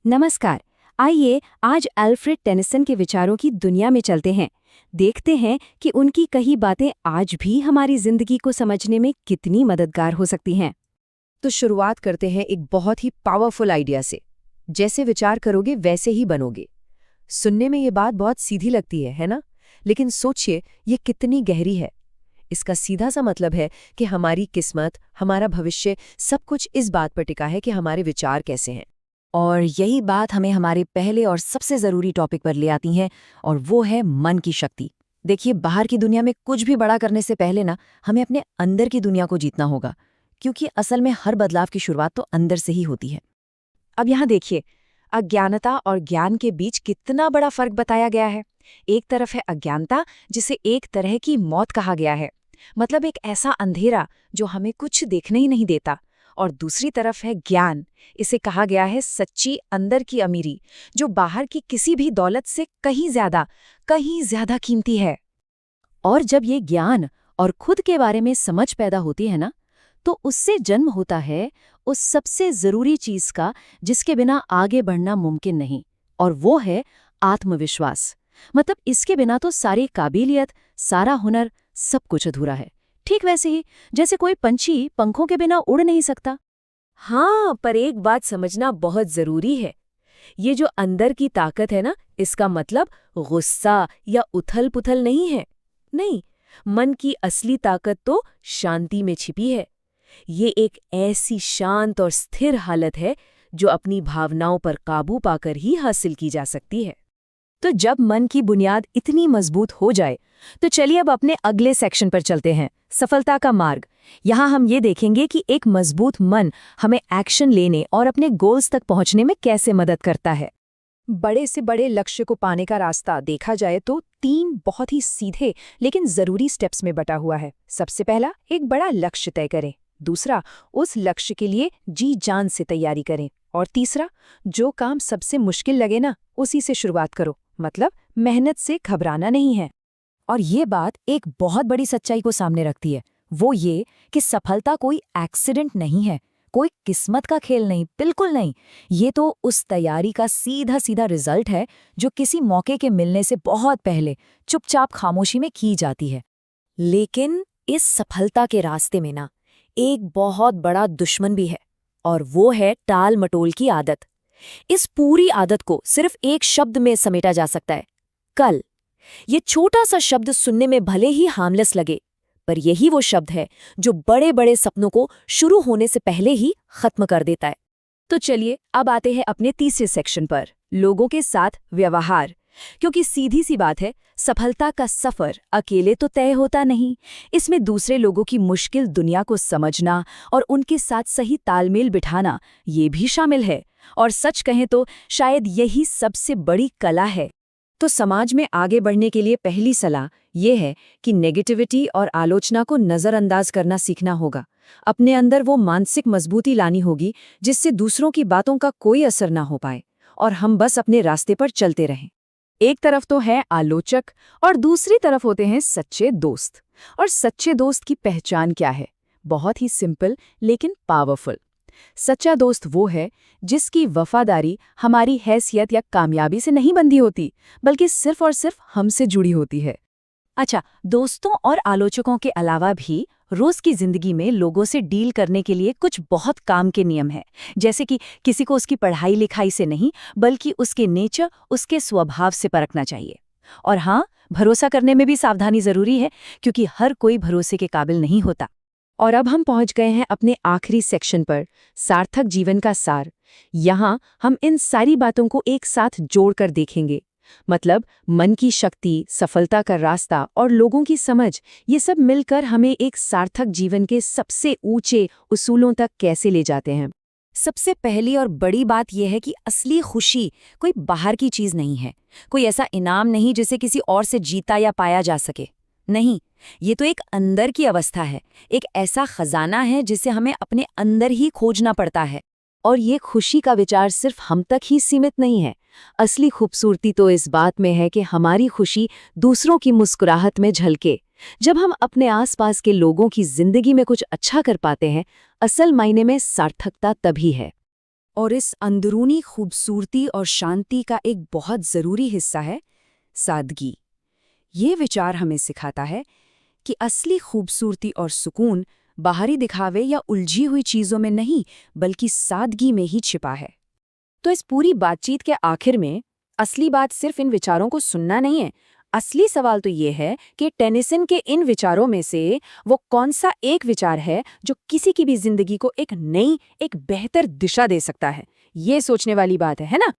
नमस्कार। आइए आज अल्फ्रेड टेनिसन के विचारों की दुनिया में चलते हैं। देखते हैं कि उनकी कही बातें आज भी हमारी जिंदगी को समझने में कितनी मददगार हो सकती हैं। तो शुरुआत करते हैं एक बहुत ही पावरफुल आइडिया से। जैसे विचार करोगे वैसे ही बनोगे। सुनने में ये बात बहुत सीधी लगती है ना? लेकिन सोचिए ये कितनी गहरी है। इसका सीधा सा मतलब है कि हमारी किस्मत, हमारा भविष्य, सब कुछ इस बात पर टिका है कि हमारे विचार कैसे हैं। और यही बात हमें हमारे पहले और सबसे ज़रूरी टॉपिक पर ले आती है, और वो है मन की शक्ति। देखिए, बाहर की दुनिया में कुछ भी बड़ा करने से पहले ना हमें अपने अंदर की दुनिया को जीतना होगा, क्योंकि असल में हर बदलाव की शुरुआत तो अंदर से ही होती है। अब यहाँ देखिए, अज्ञानता और ज्ञान के बीच कितना बड़ा फर्क बताया गया है। एक तरफ है अज्ञानता, जिसे एक तरह की मौत कहा गया है, मतलब एक ऐसा अंधेरा जो हमें कुछ देखने ही नहीं देता। और दूसरी तरफ है ज्ञान, इसे कहा गया है सच्ची अंदर की अमीरी, जो बाहर की किसी भी दौलत से कहीं ज्यादा कीमती है। और जब ये ज्ञान और खुद के बारे में समझ पैदा होती है ना, तो उससे जन्म होता है उस सबसे ज़रूरी चीज़ का जिसके बिना आगे बढ़ना मुमकिन नहीं, और वो है आत्मविश्वास। मतलब इसके बिना तो सारी काबिलियत, सारा हुनर, सब कुछ अधूरा है। ठीक वैसे ही जैसे कोई पंछी पंखों के बिना उड़ नहीं सकता। हाँ, पर एक बात समझना बहुत जरूरी है। ये जो अंदर की ताकत है ना, इसका मतलब गुस्सा या उथल पुथल नहीं है। नहीं, मन की असली ताकत तो शांति में छिपी है। ये एक ऐसी शांत और स्थिर हालत है जो अपनी भावनाओं पर काबू पाकर ही हासिल की जा सकती है। तो जब मन की बुनियाद इतनी मजबूत हो जाए, तो चलिए अब अपने अगले सेक्शन पर चलते हैं, सफलता का मार्ग। यहाँ हम ये देखेंगे कि एक मजबूत मन हमें एक्शन लेने और अपने गोल्स तक पहुँचने में कैसे मदद करता है। बड़े से बड़े लक्ष्य को पाने का रास्ता देखा जाए तो 3 बहुत ही सीधे लेकिन जरूरी स्टेप्स में बटा हुआ है। सबसे पहला, एक बड़ा लक्ष्य तय करें। दूसरा, उस लक्ष्य के लिए जी जान से तैयारी करें। और तीसरा, जो काम सबसे मुश्किल लगे ना, उसी से शुरुआत करो। मतलब मेहनत से घबराना नहीं है। और ये बात एक बहुत बड़ी सच्चाई को सामने रखती है, वो ये कि सफलता कोई एक्सीडेंट नहीं है, कोई किस्मत का खेल नहीं, बिल्कुल नहीं। ये तो उस तैयारी का सीधा सीधा रिजल्ट है जो किसी मौके के मिलने से बहुत पहले चुपचाप खामोशी में की जाती है। लेकिन इस सफलता के रास्ते में ना एक बहुत बड़ा दुश्मन भी है, और वो है टाल मटोल की आदत। इस पूरी आदत को सिर्फ एक शब्द में समेटा जा सकता है, कल। ये छोटा सा शब्द सुनने में भले ही हार्मलेस लगे, पर यही वो शब्द है जो बड़े बड़े सपनों को शुरू होने से पहले ही खत्म कर देता है। तो चलिए अब आते हैं अपने तीसरे सेक्शन पर, लोगों के साथ व्यवहार। क्योंकि सीधी सी बात है, सफलता का सफर अकेले तो तय होता नहीं। इसमें दूसरे लोगों की मुश्किल दुनिया को समझना और उनके साथ सही तालमेल बिठाना, ये भी शामिल है। और सच कहें तो शायद यही सबसे बड़ी कला है। तो समाज में आगे बढ़ने के लिए पहली सलाह ये है कि नेगेटिविटी और आलोचना को नज़रअंदाज करना सीखना होगा। अपने अंदर वो मानसिक मजबूती लानी होगी जिससे दूसरों की बातों का कोई असर ना हो पाए और हम बस अपने रास्ते पर चलते रहें। एक तरफ तो है आलोचक और दूसरी तरफ होते हैं सच्चे दोस्त। और सच्चे दोस्त की पहचान क्या है? बहुत ही सिंपल लेकिन पावरफुल। सच्चा दोस्त वो है जिसकी वफादारी हमारी हैसियत या कामयाबी से नहीं बंधी होती, बल्कि सिर्फ और सिर्फ हमसे जुड़ी होती है। अच्छा, दोस्तों और आलोचकों के अलावा भी रोज की जिंदगी में लोगों से डील करने के लिए कुछ बहुत काम के नियम हैं। जैसे कि किसी को उसकी पढ़ाई लिखाई से नहीं, बल्कि उसके नेचर, उसके स्वभाव से परखना चाहिए। और हाँ, भरोसा करने में भी सावधानी जरूरी है, क्योंकि हर कोई भरोसे के काबिल नहीं होता। और अब हम पहुंच गए हैं अपने आखिरी सेक्शन पर, सार्थक जीवन का सार। यहाँ हम इन सारी बातों को एक साथ जोड़कर देखेंगे। मतलब मन की शक्ति, सफलता का रास्ता और लोगों की समझ, ये सब मिलकर हमें एक सार्थक जीवन के सबसे ऊंचे उसूलों तक कैसे ले जाते हैं। सबसे पहली और बड़ी बात यह है कि असली खुशी कोई बाहर की चीज नहीं है, कोई ऐसा इनाम नहीं जिसे किसी और से जीता या पाया जा सके। नहीं, ये तो एक अंदर की अवस्था है, एक ऐसा खजाना है जिसे हमें अपने अंदर ही खोजना पड़ता है। और ये खुशी का विचार सिर्फ हम तक ही सीमित नहीं है। असली खूबसूरती तो इस बात में है कि हमारी खुशी दूसरों की मुस्कुराहट में झलके। जब हम अपने आसपास के लोगों की जिंदगी में कुछ अच्छा कर पाते हैं, असल मायने में सार्थकता तभी है। और इस अंदरूनी खूबसूरती और शांति का एक बहुत ज़रूरी हिस्सा है सादगी। ये विचार हमें सिखाता है कि असली खूबसूरती और सुकून बाहरी दिखावे या उलझी हुई चीज़ों में नहीं, बल्कि सादगी में ही छिपा है। तो इस पूरी बातचीत के आखिर में असली बात सिर्फ इन विचारों को सुनना नहीं है। असली सवाल तो ये है कि टेनिसन के इन विचारों में से वो कौन सा एक विचार है जो किसी की भी जिंदगी को एक नई, एक बेहतर दिशा दे सकता है। ये सोचने वाली बात है ना?